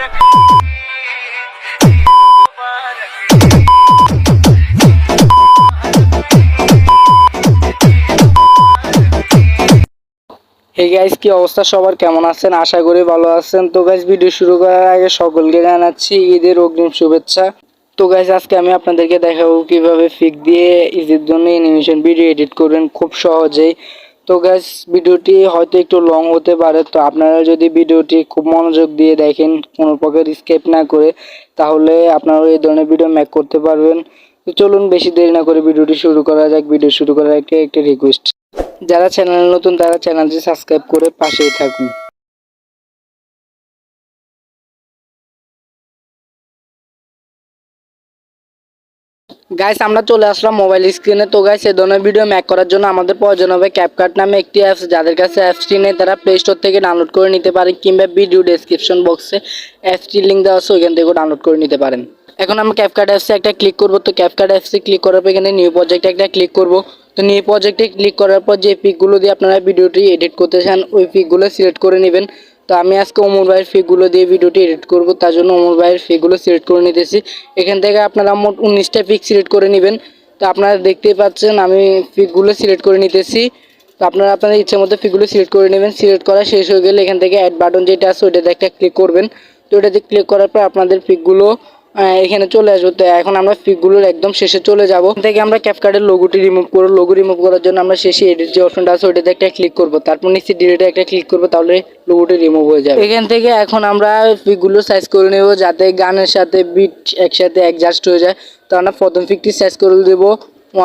Hey guys, কি অবস্থা সবার? কেমন আছেন? আশা করি ভালো আছেন। তো গাইস, ভিডিও শুরু করার আগে সকলকে জানাচ্ছি ঈদের অগ্রিম শুভেচ্ছা। তো গাইস, আজকে আমি আপনাদেরকে দেখাবো কিভাবে ফিক দিয়ে ঈদের জন্য অ্যানিমেশন ভিডিও এডিট করবেন খুব সহজেই। তো গাইস, ভিডিওটি হয়তো একটু লং হতে পারে, তো আপনারা যদি ভিডিওটি খুব মনোযোগ দিয়ে দেখেন, কোনো প্রকার স্কিপ না করে, তাহলে আপনারা এই ধরনের ভিডিও মেক করতে পারবেন। তো চলুন বেশি দেরি না করে ভিডিওটি শুরু করা যাক। ভিডিও শুরু করার একটা রিকোয়েস্ট, যারা চ্যানেল নতুন তারা চ্যানেলটি সাবস্ক্রাইব করে পাশেই থাকুন। গাইস, আমরা চলে আসলাম মোবাইল স্ক্রিনে। তো গাইস, এই ধরনের ভিডিও মেক করার জন্য আমাদের প্রয়োজন হবে ক্যাপকাট নামে একটি অ্যাপস। যাদের কাছে অ্যাপসটি নেই তারা প্লে স্টোর থেকে ডাউনলোড করে নিতে পারেন, কিংবা ভিডিও ডেসক্রিপশন বক্সে অ্যাপসটির লিঙ্ক দেওয়া আছে, ওইখান থেকেও ডাউনলোড করে নিতে পারেন। এখন আমরা ক্যাপকাট অ্যাপসে একটা ক্লিক করব। তো ক্যাপকাট অ্যাপসে ক্লিক করার পর এখানে নিউ প্রজেক্টে একটা ক্লিক করব। তো নিউ প্রজেক্টে ক্লিক করার পর যে পিকগুলো দিয়ে আপনারা ভিডিওটি এডিট করতে চান ওই পিকগুলো সিলেক্ট করে নেবেন। তো আমি আজকে ওমর ভাইয়ের ফিকগুলো দিয়ে ভিডিওটি এডিট করব, তার জন্য ওমর ভাইয়ের ফিকগুলো সিলেক্ট করে নিতেছি। এখান থেকে আপনারা মোট 19টা পিক সিলেক্ট করে নেবেন। তো আপনারা দেখতেই পাচ্ছেন আমি পিকগুলো সিলেক্ট করে নিতেছি। তো আপনারা আপনাদের ইচ্ছা মতো পিকগুলো সিলেক্ট করে নেবেন। সিলেক্ট করা শেষ হয়ে গেলে এখান থেকে অ্যাড বাটন যেটা আছে ওইটাতে একটা ক্লিক করবেন। তো ওটাতে ক্লিক করার পর আপনাদের পিকগুলো এখানে চলে আসবে। তো এখন আমরা পিকগুলোর একদম শেষে চলে যাব। এখান থেকে আমরা ক্যাপকাটের লোগোটি রিমুভ করব। লোগো রিমুভ করার জন্য আমরা শেষে এডিট যে অপশনটা আছে ওইটাতে একটা ক্লিক করব, তারপর নিচে ডিলিটে একটা ক্লিক করব, তাহলে লোগোটি রিমুভ হয়ে যাবে। এখান থেকে এখন আমরা পিকগুলো সাইজ করে নেব যাতে গানের সাথে বিট একসাথে অ্যাডজাস্ট হয়ে যায়। তো আমরা প্রথম পিকটি সাইজ করে দেব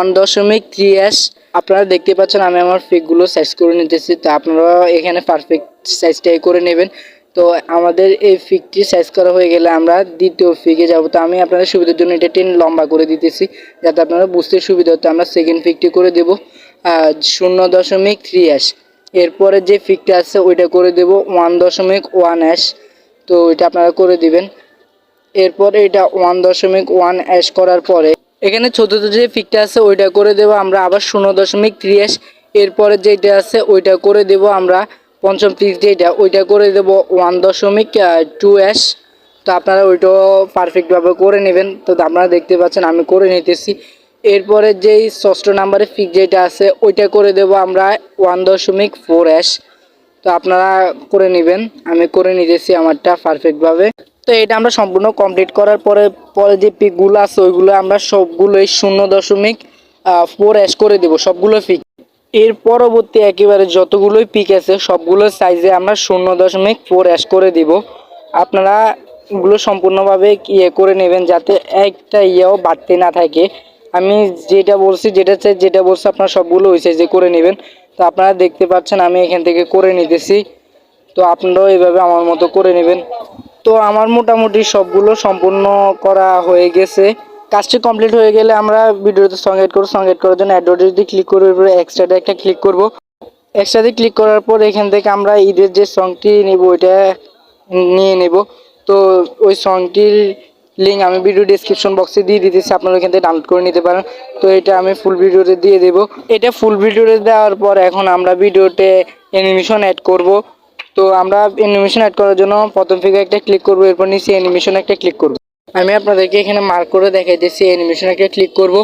1.3s। আপনারা দেখতে পাচ্ছেন আমি আমার পিকগুলো সাইজ করে নিতেছি। তো আপনারা এখানে পারফেক্ট সাইজটাই করে নেবেন। তো আমাদের এই ফিকটি সাইজ করা হয়ে গেলে আমরা দ্বিতীয় ফিকে যাব। তো আমি আপনাদের সুবিধার জন্য এটা 10 লম্বা করে দিতেছি যাতে আপনারা বুঝতে সুবিধা হতো। আমরা সেকেন্ড ফিকটি করে দেব 0.3s। এরপরে যে ফিকটা আছে ওইটা করে দেব 1.1s। তো ওইটা আপনারা করে দিবেন। এরপরে এটা 1.1s করার পরে এখানে ছোট যে ফিকটা আছে ওইটা করে দেব আমরা আবার 0.3s। এরপরে যেটা আছে ওইটা করে দেব আমরা পঞ্চম পিক যেটা ওইটা করে দেব 1.2s। তো আপনারা ওইটাও পারফেক্টভাবে করে নেবেন। তো আপনারা দেখতে পাচ্ছেন আমি করে নিতেছি। এরপরে যেই ষষ্ঠ নাম্বারে পিক যেটা আছে ওইটা করে দেব আমরা 1.4s। তো আপনারা করে নেবেন, আমি করে নিতেছি আমারটা পারফেক্টভাবে। তো এটা আমরা সম্পূর্ণ কমপ্লিট করার পরে যে পিকগুলো আছে ওইগুলো আমরা সবগুলোই 0.4s করে দেব সবগুলো পিক। এর পরবর্তী একেবারে যতগুলোই পিক আছে সবগুলো সাইজে আমরা 0.4s করে দিব। আপনারা এগুলো সম্পূর্ণভাবে করে নেবেন যাতে একটা বাড়তে না থাকে। আমি যেটা বলছি যেটা বলছি আপনারা সবগুলো ওই সাইজে করে নেবেন। তো আপনারা দেখতে পাচ্ছেন আমি এখান থেকে করে নিতেছি। তো আপনারাও এইভাবে আমার মতো করে নেবেন। তো আমার মোটামুটি সবগুলো সম্পূর্ণ করা হয়ে গেছে। কাজটি কমপ্লিট হয়ে গেলে আমরা ভিডিওতে সং এড করব। সং এড করার জন্য অ্যাডভার্টাইজে ক্লিক করব, এরপরে এক্সট্রাতে একটা ক্লিক করব। এক্সট্রাতে ক্লিক করার পর এখান থেকে আমরা ঈদের যে সংটি নেব ওইটা নিয়ে নেব। তো ওই সংটির লিঙ্ক আমি ভিডিও ডেসক্রিপশন বক্সে দিয়ে দিতেছি, আপনারা এখান থেকে ডাউনলোড করে নিতে পারেন। তো এটা আমি ফুল ভিডিওতে দিয়ে দেব। এটা ফুল ভিডিওতে দেওয়ার পর এখন আমরা ভিডিওতে অ্যানিমেশন অ্যাড করব। তো আমরা অ্যানিমেশন অ্যাড করার জন্য প্রথম থেকে একটা ক্লিক করব, এরপর নিচে অ্যানিমেশন একটা ক্লিক করব। আমি আপনাদেরকে এখানে মার্ক করে দেখাইতেছি। অ্যানিমেশন একটা ক্লিক করব,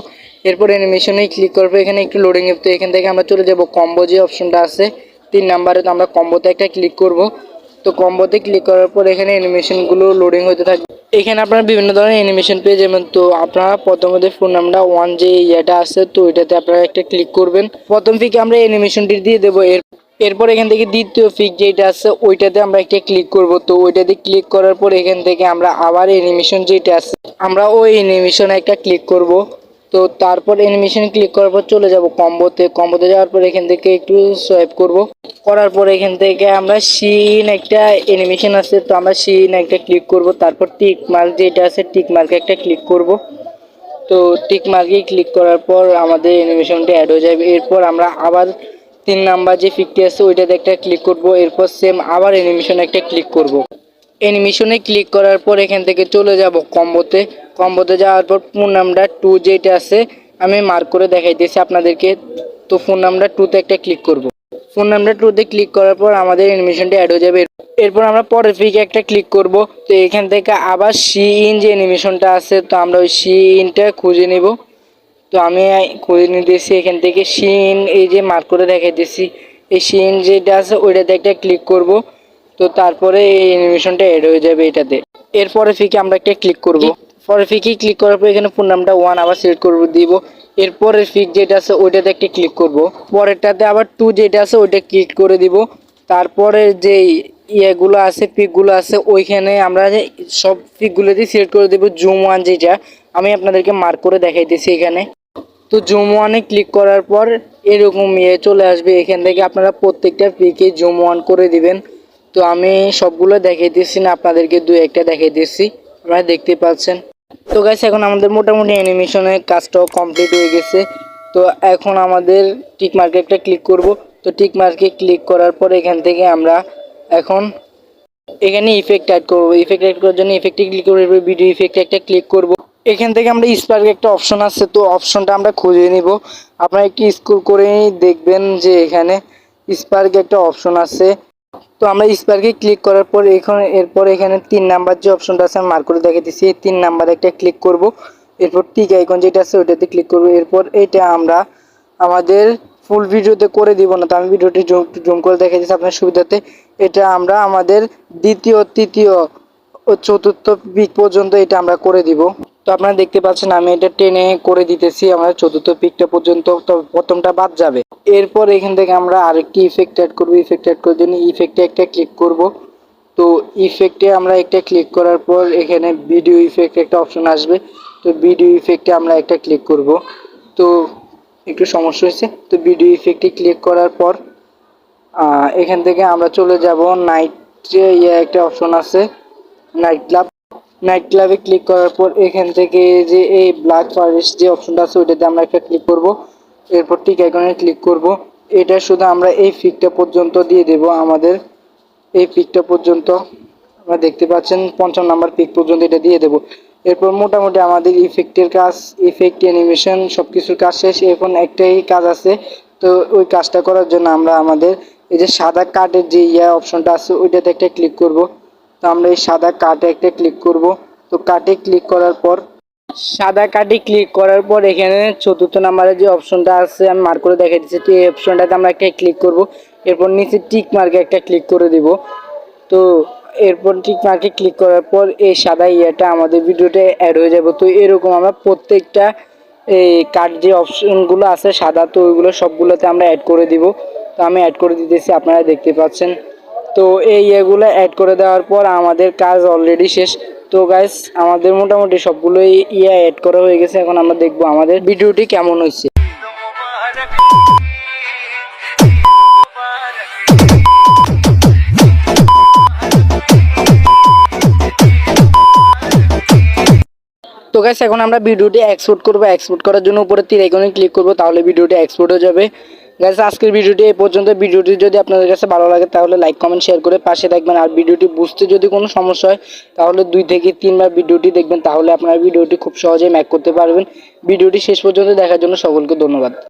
এরপর অ্যানিমেশনে ক্লিক করব। এখানে একটু লোডিং তো এখান থেকে আমরা চলে যাব কম্বো যে অপশনটা আছে 3 নাম্বারে। তো আমরা কম্বোতে একটা ক্লিক করব। তো কম্বোতে ক্লিক করার পর এখানে অ্যানিমেশনগুলো লোডিং হতে থাকবে। এখানে আপনারা বিভিন্ন ধরনের অ্যানিমেশন পেয়ে যাবেন। তো আপনারা প্রথমত ফোন নাম্বার 1 যে ইয়েটা আছে তো ওইটাতে আপনারা একটা ক্লিক করবেন। প্রথম পিকে আমরা অ্যানিমেশনটি দিয়ে দেবো। এরপর এখান থেকে দ্বিতীয় পিক যেটা আছে ওইটাতে আমরা একটা ক্লিক করব। তো ওইটাতে ক্লিক করার পর এখান থেকে আমরা আবার অ্যানিমেশন যেটা আছে আমরা ওই অ্যানিমেশনে একটা ক্লিক করব। তো তারপর অ্যানিমেশন ক্লিক করার পর চলে যাব কম্বোতে যাওয়ার পর এখান থেকে একটু সোয়াইপ করব। করার পর এখান থেকে আমরা সিন একটা অ্যানিমেশন আছে তো আমরা সিন একটা ক্লিক করব। তারপর টিক মার্ক যেটা আছে টিক মার্কে একটা ক্লিক করব। তো টিক মার্কে ক্লিক করার পর আমাদের অ্যানিমেশনটি অ্যাড হয়ে যাবে। এরপর আমরা আবার 3 নাম্বার যে পিকটি আছে ওইটাতে একটা ক্লিক করব। এরপর সেম আবার অ্যানিমেশনে একটা ক্লিক করব। অ্যানিমেশনে ক্লিক করার পর এখান থেকে চলে যাব কম্বোতে যাওয়ার পর ফোন নাম্বার 2 যেটা আছে আমি মার্ক করে দেখাইতেছি আপনাদেরকে। তো ফোন নাম্বার 2তে একটা ক্লিক করব। ফোন নাম্বার 2 তে ক্লিক করার পর আমাদের অ্যানিমেশনটা অ্যাড হয়ে যাবে। এরপর আমরা পরের পিকে একটা ক্লিক করব। তো এখান থেকে আবার সি ইন যে অ্যানিমেশনটা আছে, তো আমরা ওই সি ইনটা খুঁজে নেব। তো আমি খুঁজে নিতেছি এখান থেকে সিন, এই যে মার্ক করে দেখাইতেছি এই সিন যেটা আছে ওইটাতে একটা ক্লিক করব। তো তারপরে এই অ্যানিমেশনটা অ্যাড হয়ে যাবে এটাতে। এরপরে ফিকে আমরা একটা ক্লিক করব। পরে ফিকে ক্লিক করার পর এখানে ফোন নাম্বারটা 1 আবার সিলেক্ট করব দিব। এরপরে ফিক যেটা আছে ওইটাতে একটা ক্লিক করব। পরেরটাতে আবার 2 যেটা আছে ওইটা ক্লিক করে দিব। তারপরে যে ইয়েগুলো আছে পিকগুলো আছে ওইখানে আমরা সব পিকগুলোতে সিলেক্ট করে দেব জুম 1 যেটা আমি আপনাদেরকে মার্ক করে দেখাইতেছি এখানে। তো জুম 1-এ ক্লিক করার পর এরকম চলে আসবে। এখান থেকে আপনারা প্রত্যেকটা পিকে জুম 1 করে দিবেন। তো আমি সবগুলো দেখাইতেছি না, আপনাদেরকে দু একটা দেখাইতেছি, আপনারা দেখতে পাচ্ছেন। তো গাইস এখন আমাদের মোটামুটি অ্যানিমেশনের কাজটাও কমপ্লিট হয়ে গেছে। তো এখন আমাদের টিক মার্কে একটা ক্লিক করব। তো টিক মার্কে ক্লিক করার পর এখান থেকে আমরা এখন এখানে ইফেক্ট অ্যাড করব। ইফেক্ট অ্যাড করার জন্য ইফেক্টে ক্লিক করব, এরপর ভিডিও ইফেক্টে একটা ক্লিক করব। এখান থেকে আমরা স্পার্ক একটা অপশন আছে, তো অপশনটা আমরা খুঁজে নিব। আপনারা একটু স্ক্রল করে দেখবেন যে এখানে স্পার্ক একটা অপশন আছে। তো আমরা স্পার্কে ক্লিক করার পর এরপর এখানে 3 নাম্বার যে অপশনটা আছে আমি মার্ক করে দেখাইতেছি, এই 3 নাম্বার একটা ক্লিক করব। এরপর টিক আইকন যেটা আছে ওইটাতে ক্লিক করব। এরপর এটা আমরা আমাদের ফুল ভিডিওতে করে দিব না, তো আমি ভিডিওটি জুম করে দেখাইতেছি আপনার সুবিধাতে। এটা আমরা আমাদের দ্বিতীয়, তৃতীয় ও চতুর্থ পিক পর্যন্ত এটা আমরা করে দিব। তো আপনারা দেখতে পাচ্ছেন আমি এটা টেনে করে দিতেছি আমরা চতুর্থ পিকটা পর্যন্ত, তো প্রথমটা বাদ যাবে। এরপর এখান থেকে আমরা আরেকটি ইফেক্ট অ্যাড করব। ইফেক্ট অ্যাড করার জন্য ইফেক্টে একটা ক্লিক করব। তো ইফেক্টে আমরা একটা ক্লিক করার পর এখানে ভিডিও ইফেক্ট একটা অপশন আসবে। তো ভিডিও ইফেক্টে আমরা একটা ক্লিক করব। তো একটু সমস্যা হয়েছে। তো ভিডিও ইফেক্টে ক্লিক করার পর এখান থেকে আমরা চলে যাব নাইট একটা অপশন আছে নাইট ক্লাব। নাইট ক্লাবে ক্লিক করার পর এখান থেকে যে এই ব্ল্যাক ফরেস্ট যে অপশনটা আছে ওইটাতে আমরা একটা ক্লিক করব। এরপর টিক আইকনে ক্লিক করব। এটা শুধু আমরা এই পিকটা পর্যন্ত দিয়ে দেব, আমাদের এই পিকটা পর্যন্ত আপনারা দেখতে পাচ্ছেন ৫০ নাম্বার পিক পর্যন্ত এটা দিয়ে দেব। এরপর মোটামুটি আমাদের ইফেক্টের কাজ, ইফেক্ট অ্যানিমেশন সব কিছুর কাজ শেষ। এখন একটাই কাজ আছে, তো ওই কাজটা করার জন্য আমরা আমাদের এই যে সাদা কার্ডের যে অপশনটা আছে ওইটাতে একটা ক্লিক করব। তো আমরা এই সাদা কার্ডে একটা ক্লিক করব। তো কার্ডে ক্লিক করার পর সাদা কার্ডে ক্লিক করার পর এখানে চতুর্থ নাম্বারের যে অপশনটা আছে আমি মার্ক করে দেখাই দিচ্ছি, তো এই অপশনটাতে আমরা একটা ক্লিক করব। এরপর নিচে টিক মার্কে একটা ক্লিক করে দিব। তো এরপর টিক মার্কে ক্লিক করার পর এই সাদা আমাদের ভিডিওতে অ্যাড হয়ে যাবে। তো এরকম আমরা প্রত্যেকটা এই কার্ড যে অপশনগুলো আছে সাদা, তো ওইগুলো সবগুলোতে আমরা অ্যাড করে দিব। তো আমি অ্যাড করে দিতেছি, আপনারা দেখতে পাচ্ছেন। তো এই ইয়েগুলো অ্যাড করে দেওয়ার পর আমাদের কাজ অলরেডি শেষ। তো গাইস আমাদের মোটামুটি সবগুলোই অ্যাড করা হয়ে গেছে। এখন আমরা দেখবো আমাদের ভিডিওটি কেমন হয়েছে। তো গাইস এখন আমরা ভিডিওটি এক্সপোর্ট করব। এক্সপোর্ট করার জন্য উপরে তীর আইকনে ক্লিক করব, তাহলে ভিডিওটি এক্সপোর্ট হয়ে যাবে। গাইস আজকের ভিডিওটি এই পর্যন্ত। ভিডিওটি যদি আপনাদের কাছে ভালো লাগে তাহলে লাইক কমেন্ট শেয়ার করে পাশে থাকবেন। আর ভিডিওটি বুঝতে যদি কোনো সমস্যা হয় তাহলে 2 থেকে 3 বার ভিডিওটি দেখবেন, তাহলে আপনারা ভিডিওটি খুব সহজেই ম্যাক করতে পারবেন। ভিডিওটি শেষ পর্যন্ত দেখার জন্য সকলকে ধন্যবাদ।